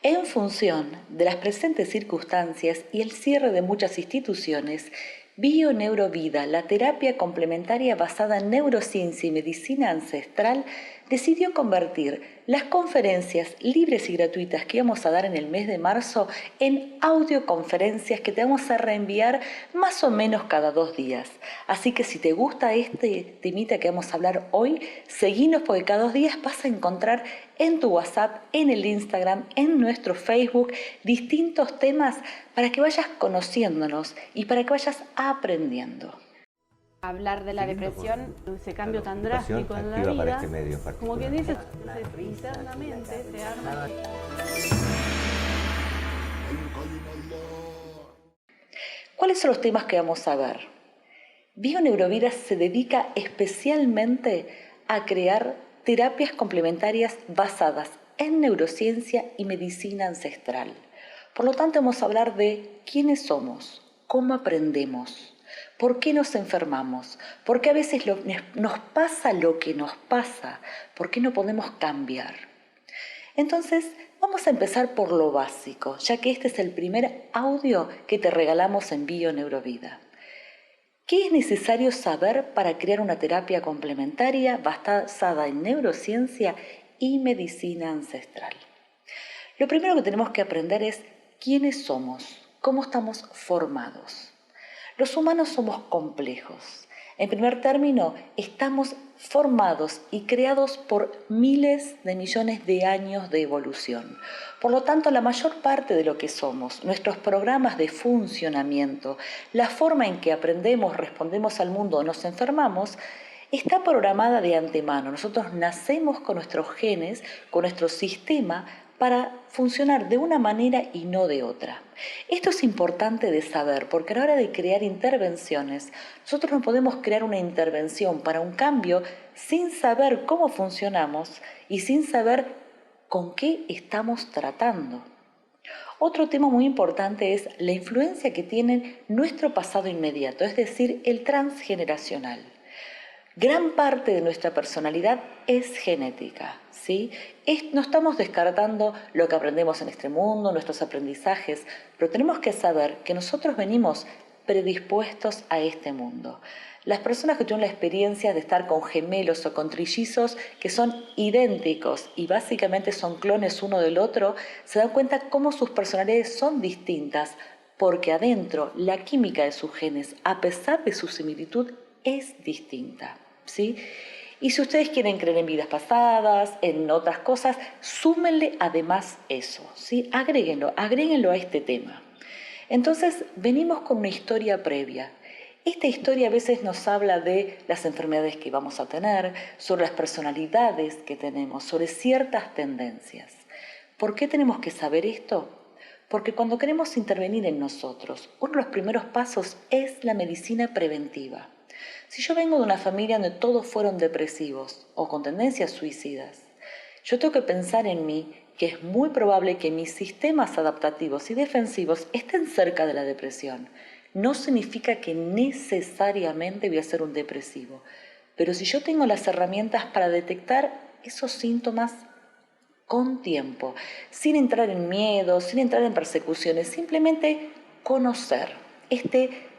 En función de las presentes circunstancias y el cierre de muchas instituciones, Bio-Neurovida, la terapia complementaria basada en neurociencia y medicina ancestral, decidió convertir las conferencias libres y gratuitas que íbamos a dar en el mes de marzo en audioconferencias que te vamos a reenviar más o menos cada 2 días. Así que si te gusta este temita que vamos a hablar hoy, seguinos porque cada 2 días vas a encontrar en tu WhatsApp, en el Instagram, en nuestro Facebook, distintos temas para que vayas conociéndonos y para que vayas aprendiendo. Hablar de la depresión, ese cambio tan drástico en la vida, para este medio como quien dice, internamente se arma. ¿Cuáles son los temas que vamos a ver? Bio-Neurovida se dedica especialmente a crear terapias complementarias basadas en neurociencia y medicina ancestral. Por lo tanto, vamos a hablar de quiénes somos, cómo aprendemos, por qué nos enfermamos, por qué a veces nos pasa lo que nos pasa, por qué no podemos cambiar. Entonces, vamos a empezar por lo básico, ya que este es el primer audio que te regalamos en Bio-Neurovida. ¿Qué es necesario saber para crear una terapia complementaria basada en neurociencia y medicina ancestral? Lo primero que tenemos que aprender es quiénes somos, cómo estamos formados. Los humanos somos complejos. En primer término, estamos formados y creados por miles de millones de años de evolución. Por lo tanto, la mayor parte de lo que somos, nuestros programas de funcionamiento, la forma en que aprendemos, respondemos al mundo o nos enfermamos, está programada de antemano. Nosotros nacemos con nuestros genes, con nuestro sistema, para funcionar de una manera y no de otra. Esto es importante de saber, porque a la hora de crear intervenciones, nosotros no podemos crear una intervención para un cambio sin saber cómo funcionamos y sin saber con qué estamos tratando. Otro tema muy importante es la influencia que tiene nuestro pasado inmediato, es decir, el transgeneracional. Gran parte de nuestra personalidad es genética, ¿sí? No estamos descartando lo que aprendemos en este mundo, nuestros aprendizajes, pero tenemos que saber que nosotros venimos predispuestos a este mundo. Las personas que tienen la experiencia de estar con gemelos o con trillizos que son idénticos y básicamente son clones uno del otro, se dan cuenta cómo sus personalidades son distintas, porque adentro la química de sus genes, a pesar de su similitud, es distinta. ¿Sí? Y si ustedes quieren creer en vidas pasadas, en otras cosas, súmenle además eso, ¿sí? Agréguenlo a este tema. Entonces, venimos con una historia previa. Esta historia a veces nos habla de las enfermedades que vamos a tener, sobre las personalidades que tenemos, sobre ciertas tendencias. ¿Por qué tenemos que saber esto? Porque cuando queremos intervenir en nosotros, uno de los primeros pasos es la medicina preventiva. Si yo vengo de una familia donde todos fueron depresivos o con tendencias suicidas, yo tengo que pensar en mí que es muy probable que mis sistemas adaptativos y defensivos estén cerca de la depresión. No significa que necesariamente voy a ser un depresivo, pero si yo tengo las herramientas para detectar esos síntomas con tiempo, sin entrar en miedo, sin entrar en persecuciones, simplemente conocer,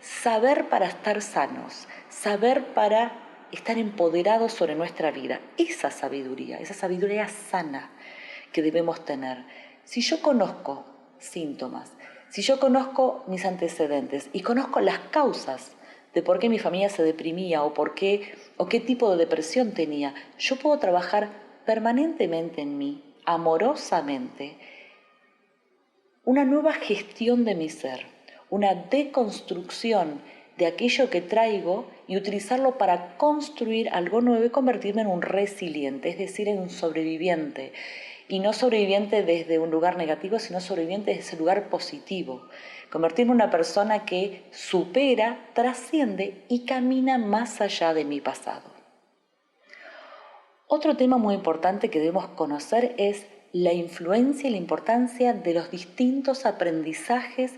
saber para estar sanos, saber para estar empoderados sobre nuestra vida, esa sabiduría sana que debemos tener. Si yo conozco síntomas, si yo conozco mis antecedentes y conozco las causas de por qué mi familia se deprimía o qué tipo de depresión tenía, yo puedo trabajar permanentemente en mí, amorosamente, una nueva gestión de mi ser, una deconstrucción de aquello que traigo y utilizarlo para construir algo nuevo y convertirme en un resiliente, es decir, en un sobreviviente. Y no sobreviviente desde un lugar negativo, sino sobreviviente desde ese lugar positivo. Convertirme en una persona que supera, trasciende y camina más allá de mi pasado. Otro tema muy importante que debemos conocer es la influencia y la importancia de los distintos aprendizajes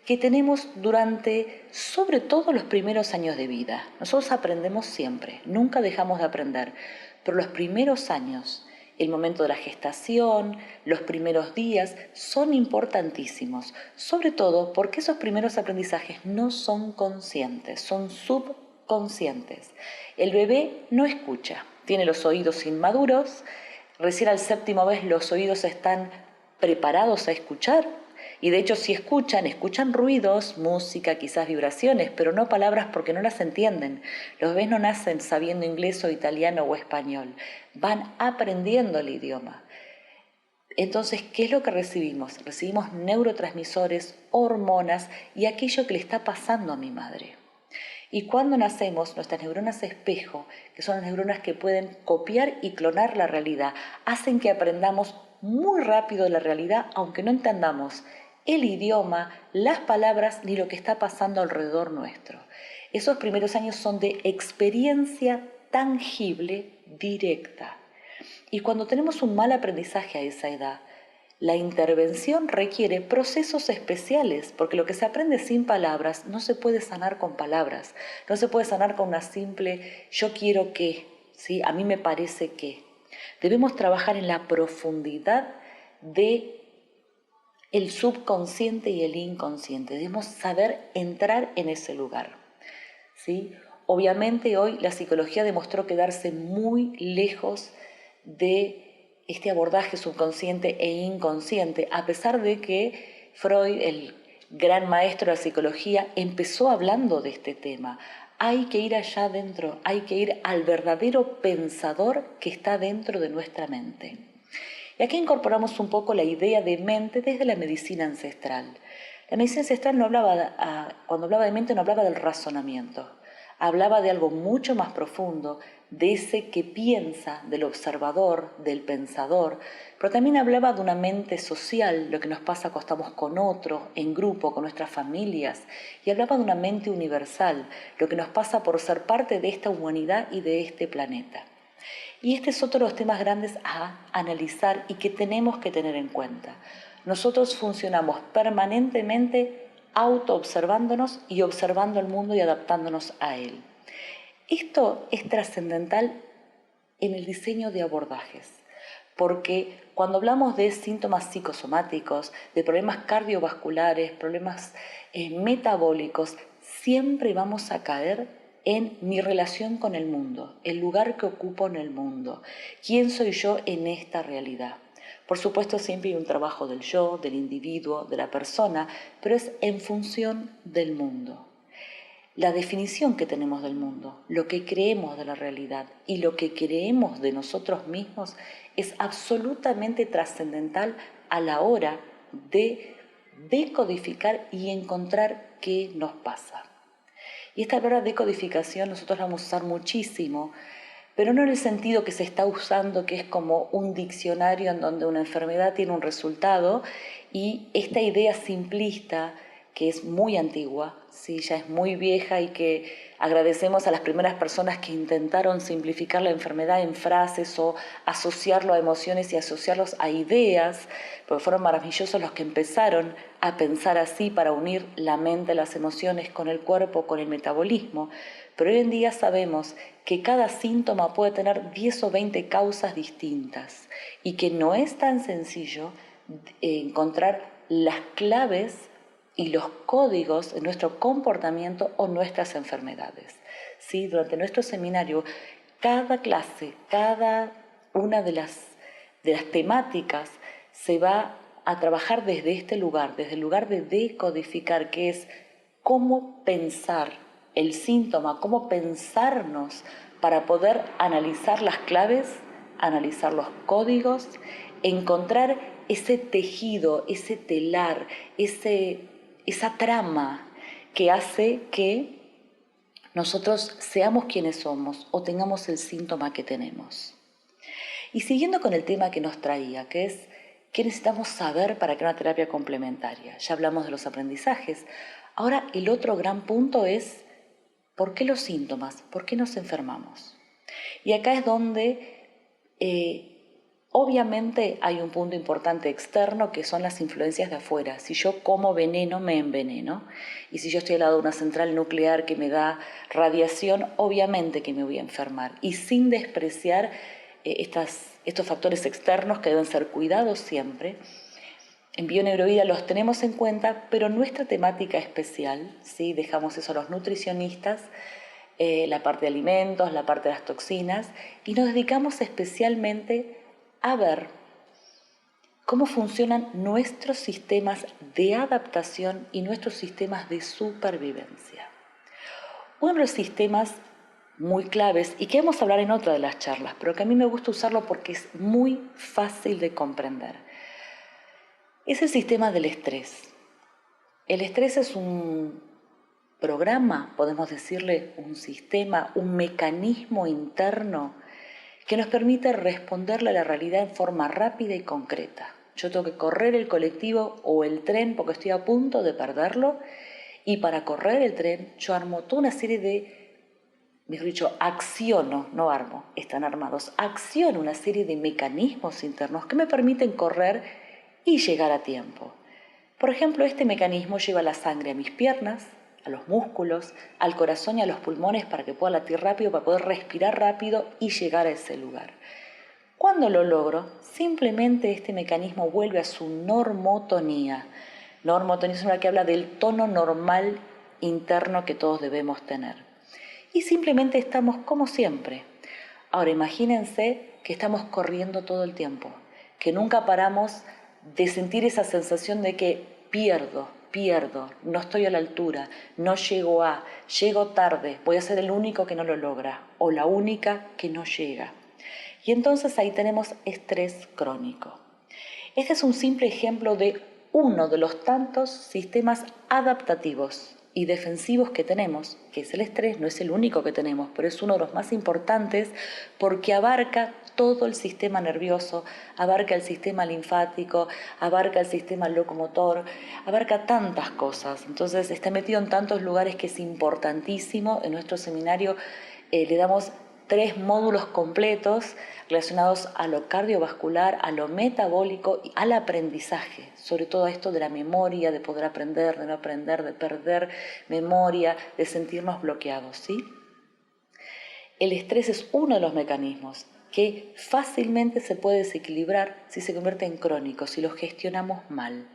que tenemos durante, sobre todo, los primeros años de vida. Nosotros aprendemos siempre, nunca dejamos de aprender, pero los primeros años el momento de la gestación, los primeros días, son importantísimos, sobre todo porque esos primeros aprendizajes no son conscientes, son subconscientes. El bebé no escucha, tiene los oídos inmaduros, recién al séptimo mes los oídos están preparados a escuchar, y de hecho si escuchan ruidos, música, quizás vibraciones, pero no palabras porque no las entienden. Los bebés no nacen sabiendo inglés o italiano o español, van aprendiendo el idioma. Entonces, ¿qué es lo que recibimos? Recibimos neurotransmisores, hormonas y aquello que le está pasando a mi madre. Y cuando nacemos, nuestras neuronas espejo, que son las neuronas que pueden copiar y clonar la realidad, hacen que aprendamos muy rápido la realidad, aunque no entendamos el idioma, las palabras ni lo que está pasando alrededor nuestro. Esos primeros años son de experiencia tangible, directa. Y cuando tenemos un mal aprendizaje a esa edad, la intervención requiere procesos especiales, porque lo que se aprende sin palabras no se puede sanar con palabras, no se puede sanar con una simple yo quiero que, ¿sí? A mí me parece que. Debemos trabajar en la profundidad de el subconsciente y el inconsciente, debemos saber entrar en ese lugar, ¿sí? Obviamente hoy la psicología demostró quedarse muy lejos de este abordaje subconsciente e inconsciente, a pesar de que Freud, el gran maestro de la psicología, empezó hablando de este tema. Hay que ir allá adentro, hay que ir al verdadero pensador que está dentro de nuestra mente. Y aquí incorporamos un poco la idea de mente desde la medicina ancestral. La medicina ancestral cuando hablaba de mente no hablaba del razonamiento, hablaba de algo mucho más profundo, de ese que piensa, del observador, del pensador, pero también hablaba de una mente social, lo que nos pasa cuando estamos con otro, en grupo, con nuestras familias, y hablaba de una mente universal, lo que nos pasa por ser parte de esta humanidad y de este planeta. Y este es otro de los temas grandes a analizar y que tenemos que tener en cuenta. Nosotros funcionamos permanentemente autoobservándonos y observando el mundo y adaptándonos a él. Esto es trascendental en el diseño de abordajes, porque cuando hablamos de síntomas psicosomáticos, de problemas cardiovasculares, problemas metabólicos, siempre vamos a caer en mi relación con el mundo, el lugar que ocupo en el mundo, quién soy yo en esta realidad. Por supuesto, siempre hay un trabajo del yo, del individuo, de la persona, pero es en función del mundo. La definición que tenemos del mundo, lo que creemos de la realidad y lo que creemos de nosotros mismos es absolutamente trascendental a la hora de decodificar y encontrar qué nos pasa. Y esta palabra decodificación nosotros la vamos a usar muchísimo, pero no en el sentido que se está usando, que es como un diccionario en donde una enfermedad tiene un resultado, y esta idea simplista, que es muy antigua, ¿sí? Ya es muy vieja y que agradecemos a las primeras personas que intentaron simplificar la enfermedad en frases o asociarlo a emociones y asociarlos a ideas, porque fueron maravillosos los que empezaron a pensar así para unir la mente, las emociones con el cuerpo, con el metabolismo. Pero hoy en día sabemos que cada síntoma puede tener 10 o 20 causas distintas y que no es tan sencillo encontrar las claves y los códigos de nuestro comportamiento o nuestras enfermedades. ¿Sí? Durante nuestro seminario, cada clase, cada una de las temáticas se va a trabajar desde este lugar, desde el lugar de decodificar, que es cómo pensar el síntoma, cómo pensarnos para poder analizar las claves, analizar los códigos, encontrar ese tejido, ese telar, esa trama que hace que nosotros seamos quienes somos o tengamos el síntoma que tenemos. Y siguiendo con el tema que nos traía, que es qué necesitamos saber para crear una terapia complementaria. Ya hablamos de los aprendizajes. Ahora el otro gran punto es ¿por qué los síntomas? ¿Por qué nos enfermamos? Y acá es donde obviamente hay un punto importante externo que son las influencias de afuera. Si yo como veneno, me enveneno. Y si yo estoy al lado de una central nuclear que me da radiación, obviamente que me voy a enfermar. Y sin despreciar estas estos factores externos que deben ser cuidados siempre. En Bioneurovida los tenemos en cuenta, pero nuestra temática especial, ¿sí? Dejamos eso a los nutricionistas, la parte de alimentos, la parte de las toxinas, y nos dedicamos especialmente a ver cómo funcionan nuestros sistemas de adaptación y nuestros sistemas de supervivencia. Uno de los sistemas muy claves, y que vamos a hablar en otra de las charlas, pero que a mí me gusta usarlo porque es muy fácil de comprender, es el sistema del estrés. El estrés es un programa, podemos decirle un sistema, un mecanismo interno que nos permite responderle a la realidad en forma rápida y concreta. Yo tengo que correr el colectivo o el tren porque estoy a punto de perderlo, y para correr el tren yo armo toda una serie de, mejor dicho, acciono, no armo, están armados, acciono una serie de mecanismos internos que me permiten correr y llegar a tiempo. Por ejemplo, este mecanismo lleva la sangre a mis piernas, a los músculos, al corazón y a los pulmones para que pueda latir rápido, para poder respirar rápido y llegar a ese lugar. Cuando lo logro, simplemente este mecanismo vuelve a su normotonía. Normotonía es una que habla del tono normal interno que todos debemos tener. Y simplemente estamos como siempre. Ahora imagínense que estamos corriendo todo el tiempo, que nunca paramos de sentir esa sensación de que pierdo, no estoy a la altura, no llego llego tarde, voy a ser el único que no lo logra o la única que no llega. Y entonces ahí tenemos estrés crónico. Este es un simple ejemplo de uno de los tantos sistemas adaptativos y defensivos que tenemos, que es el estrés, no es el único que tenemos, pero es uno de los más importantes porque abarca todo el sistema nervioso, abarca el sistema linfático, abarca el sistema locomotor, abarca tantas cosas. Entonces está metido en tantos lugares que es importantísimo. En nuestro seminario le damos 3 módulos completos relacionados a lo cardiovascular, a lo metabólico y al aprendizaje, sobre todo esto de la memoria, de poder aprender, de no aprender, de perder memoria, de sentirnos bloqueados, ¿sí? El estrés es uno de los mecanismos que fácilmente se puede desequilibrar si se convierte en crónico, si lo gestionamos mal.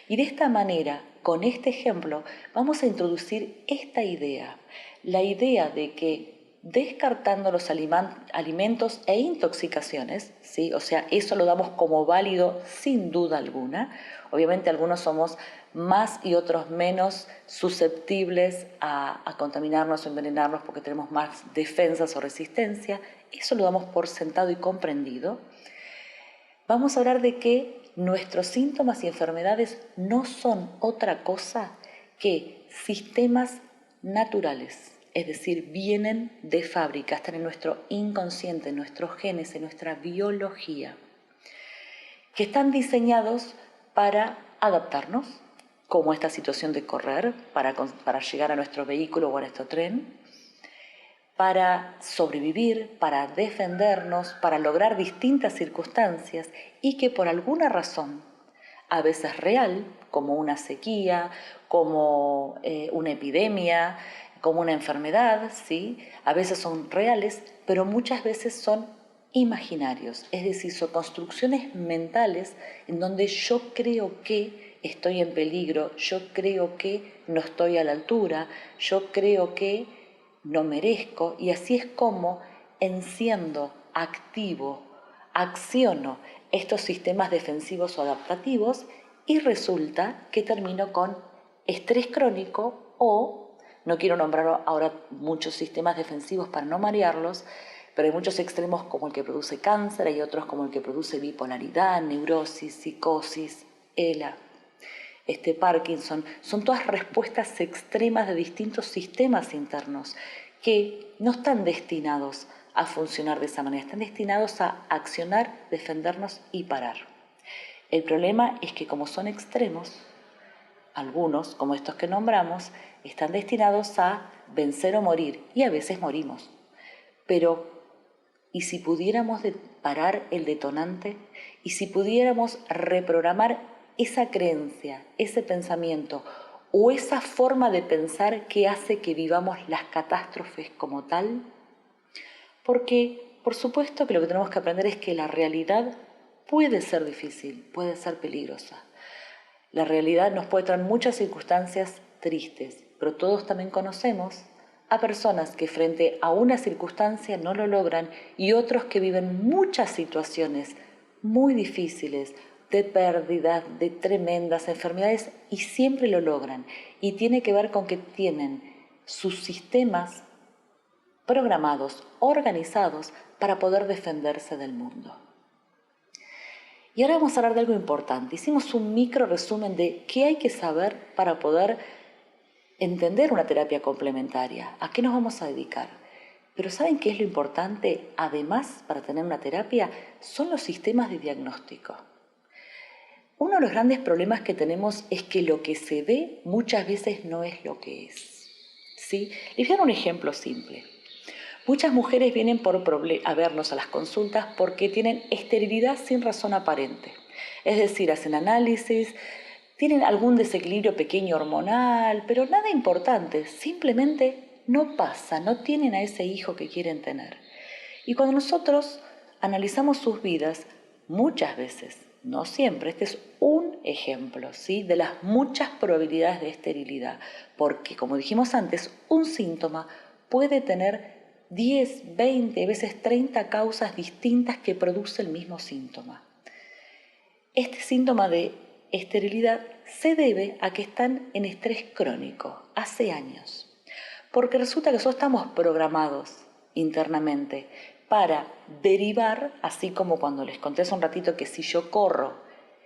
Y de esta manera, con este ejemplo, vamos a introducir esta idea, la idea de que descartando los alimentos e intoxicaciones, ¿sí? O sea, eso lo damos como válido sin duda alguna. Obviamente algunos somos más y otros menos susceptibles a contaminarnos o envenenarnos porque tenemos más defensas o resistencia. Eso lo damos por sentado y comprendido. Vamos a hablar de que nuestros síntomas y enfermedades no son otra cosa que sistemas naturales. Es decir, vienen de fábrica, están en nuestro inconsciente, en nuestros genes, en nuestra biología, que están diseñados para adaptarnos, como esta situación de correr, para llegar a nuestro vehículo o a nuestro tren, para sobrevivir, para defendernos, para lograr distintas circunstancias y que por alguna razón, a veces real, como una sequía, como una epidemia, como una enfermedad, ¿sí? A veces son reales, pero muchas veces son imaginarios, es decir, son construcciones mentales en donde yo creo que estoy en peligro, yo creo que no estoy a la altura, yo creo que no merezco, y así es como enciendo, activo, acciono estos sistemas defensivos o adaptativos y resulta que termino con estrés crónico o, no quiero nombrar ahora muchos sistemas defensivos para no marearlos, pero hay muchos extremos como el que produce cáncer, hay otros como el que produce bipolaridad, neurosis, psicosis, ELA, Parkinson. Son todas respuestas extremas de distintos sistemas internos que no están destinados a funcionar de esa manera, están destinados a accionar, defendernos y parar. El problema es que como son extremos, algunos, como estos que nombramos, están destinados a vencer o morir, y a veces morimos. Pero, ¿y si pudiéramos parar el detonante? ¿Y si pudiéramos reprogramar esa creencia, ese pensamiento o esa forma de pensar que hace que vivamos las catástrofes como tal? Porque por supuesto que lo que tenemos que aprender es que la realidad puede ser difícil, puede ser peligrosa. La realidad nos puede traer muchas circunstancias tristes, pero todos también conocemos a personas que frente a una circunstancia no lo logran y otros que viven muchas situaciones muy difíciles, de pérdidas, de tremendas enfermedades y siempre lo logran. Y tiene que ver con que tienen sus sistemas programados, organizados para poder defenderse del mundo. Y ahora vamos a hablar de algo importante. Hicimos un micro resumen de qué hay que saber para poder entender una terapia complementaria. ¿A qué nos vamos a dedicar? Pero ¿saben qué es lo importante? Además, para tener una terapia, son los sistemas de diagnóstico. Uno de los grandes problemas que tenemos es que lo que se ve muchas veces no es lo que es. ¿Sí? Les voy a dar un ejemplo simple. Muchas mujeres vienen a vernos a las consultas porque tienen esterilidad sin razón aparente. Es decir, hacen análisis, tienen algún desequilibrio pequeño hormonal, pero nada importante, simplemente no pasa, no tienen a ese hijo que quieren tener. Y cuando nosotros analizamos sus vidas, muchas veces, no siempre, este es un ejemplo, ¿sí?, de las muchas probabilidades de esterilidad, porque como dijimos antes, un síntoma puede tener 10, 20, a veces 30 causas distintas que produce el mismo síntoma. Este síntoma de esterilidad se debe a que están en estrés crónico, hace años. Porque resulta que nosotros estamos programados internamente para derivar, así como cuando les conté hace un ratito que si yo corro,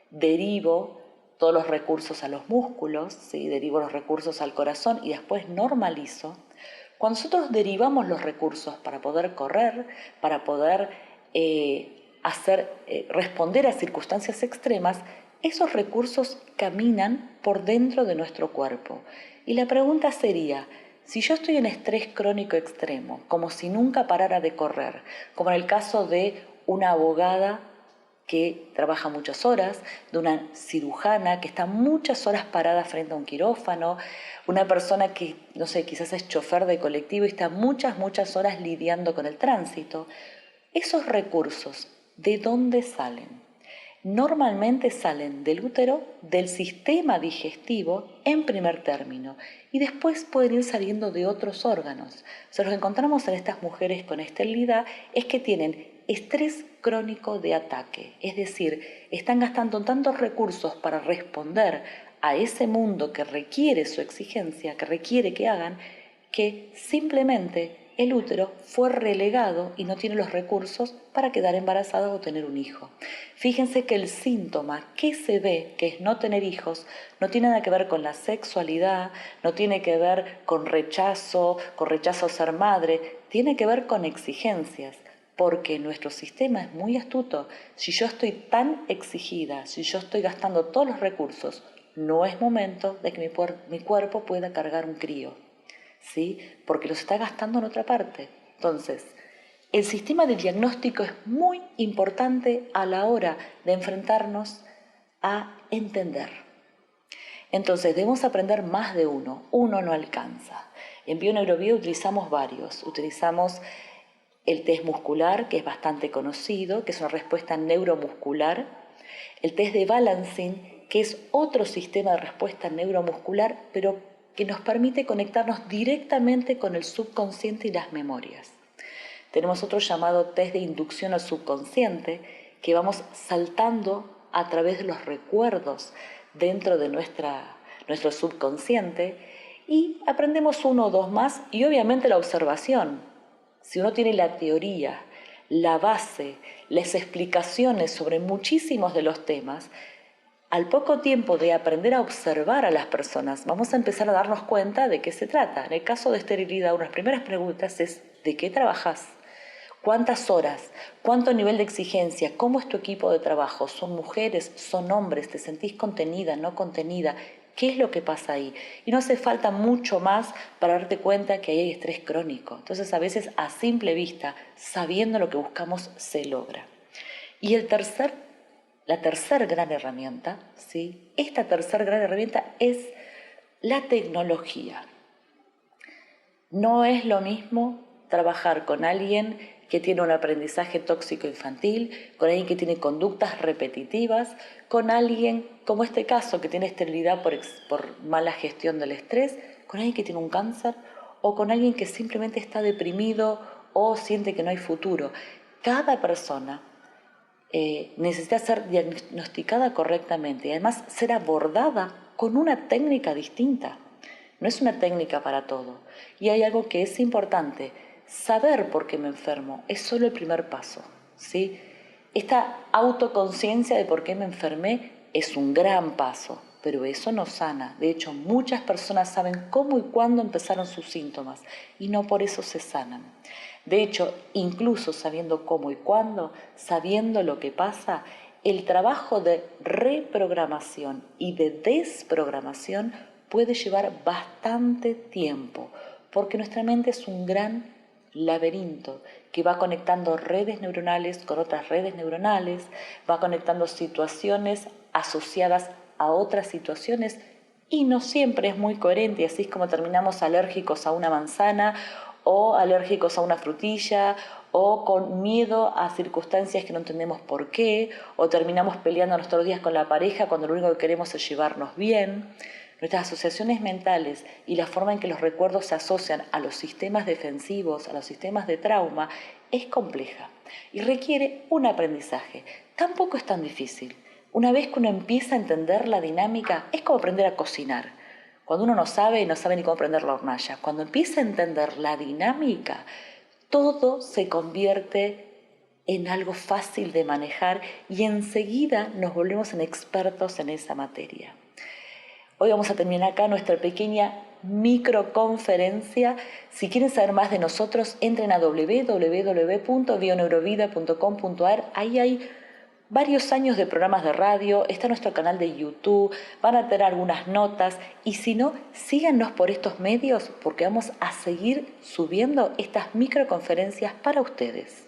derivo todos los recursos a los músculos, ¿sí?, derivo los recursos al corazón y después normalizo. Cuando nosotros derivamos los recursos para poder correr, para poder responder a circunstancias extremas, esos recursos caminan por dentro de nuestro cuerpo. Y la pregunta sería, si yo estoy en estrés crónico extremo, como si nunca parara de correr, como en el caso de una abogada que trabaja muchas horas, de una cirujana que está muchas horas parada frente a un quirófano, una persona que, no sé, quizás es chofer de colectivo y está muchas horas lidiando con el tránsito. Esos recursos, ¿de dónde salen? Normalmente salen del útero, del sistema digestivo en primer término y después pueden ir saliendo de otros órganos. O sea, lo que encontramos en estas mujeres con esterilidad es que tienen estrés crónico de ataque, es decir, están gastando tantos recursos para responder a ese mundo que requiere su exigencia, que requiere que hagan, que simplemente el útero fue relegado y no tiene los recursos para quedar embarazada o tener un hijo. Fíjense que el síntoma que se ve, que es no tener hijos, no tiene nada que ver con la sexualidad, no tiene que ver con rechazo a ser madre, tiene que ver con exigencias. Porque nuestro sistema es muy astuto. Si yo estoy tan exigida, si yo estoy gastando todos los recursos, no es momento de que mi cuerpo pueda cargar un crío, ¿sí? Porque los está gastando en otra parte. Entonces, el sistema de diagnóstico es muy importante a la hora de enfrentarnos a entender. Entonces, debemos aprender más de uno. Uno no alcanza. En Bioneurobiología utilizamos varios. Utilizamos el test muscular, que es bastante conocido, que es una respuesta neuromuscular. El test de balancing, que es otro sistema de respuesta neuromuscular, pero que nos permite conectarnos directamente con el subconsciente y las memorias. Tenemos otro llamado test de inducción al subconsciente, que vamos saltando a través de los recuerdos dentro de nuestro subconsciente y aprendemos uno o dos más y obviamente la observación. Si uno tiene la teoría, la base, las explicaciones sobre muchísimos de los temas, al poco tiempo de aprender a observar a las personas, vamos a empezar a darnos cuenta de qué se trata. En el caso de esterilidad, una de las primeras preguntas es ¿de qué trabajas? ¿Cuántas horas? ¿Cuánto nivel de exigencia? ¿Cómo es tu equipo de trabajo? ¿Son mujeres? ¿Son hombres? ¿Te sentís contenida? ¿No contenida? ¿Qué es lo que pasa ahí? Y no hace falta mucho más para darte cuenta que ahí hay estrés crónico. Entonces, a veces, a simple vista, sabiendo lo que buscamos, se logra. Y la tercera gran herramienta, ¿sí? Esta tercera gran herramienta es la tecnología. No es lo mismo trabajar con alguien que tiene un aprendizaje tóxico infantil, con alguien que tiene conductas repetitivas, con alguien, como este caso, que tiene esterilidad por mala gestión del estrés, con alguien que tiene un cáncer o con alguien que simplemente está deprimido o siente que no hay futuro. Cada persona necesita ser diagnosticada correctamente y además ser abordada con una técnica distinta. No es una técnica para todo. Y hay algo que es importante. Saber por qué me enfermo es solo el primer paso, ¿sí? Esta autoconciencia de por qué me enfermé es un gran paso, pero eso no sana. De hecho, muchas personas saben cómo y cuándo empezaron sus síntomas y no por eso se sanan. De hecho, incluso sabiendo cómo y cuándo, sabiendo lo que pasa, el trabajo de reprogramación y de desprogramación puede llevar bastante tiempo, porque nuestra mente es un gran laberinto que va conectando redes neuronales con otras redes neuronales, va conectando situaciones asociadas a otras situaciones y no siempre es muy coherente, así es como terminamos alérgicos a una manzana o alérgicos a una frutilla o con miedo a circunstancias que no entendemos por qué, o terminamos peleándonos todos los días con la pareja cuando lo único que queremos es llevarnos bien. Nuestras asociaciones mentales y la forma en que los recuerdos se asocian a los sistemas defensivos, a los sistemas de trauma, es compleja y requiere un aprendizaje. Tampoco es tan difícil. Una vez que uno empieza a entender la dinámica, es como aprender a cocinar. Cuando uno no sabe ni cómo prender la hornalla. Cuando empieza a entender la dinámica, todo se convierte en algo fácil de manejar y enseguida nos volvemos en expertos en esa materia. Hoy vamos a terminar acá nuestra pequeña microconferencia. Si quieren saber más de nosotros, entren a www.bioneurovida.com.ar. Ahí hay varios años de programas de radio, está nuestro canal de YouTube, van a tener algunas notas y si no, síganos por estos medios porque vamos a seguir subiendo estas microconferencias para ustedes.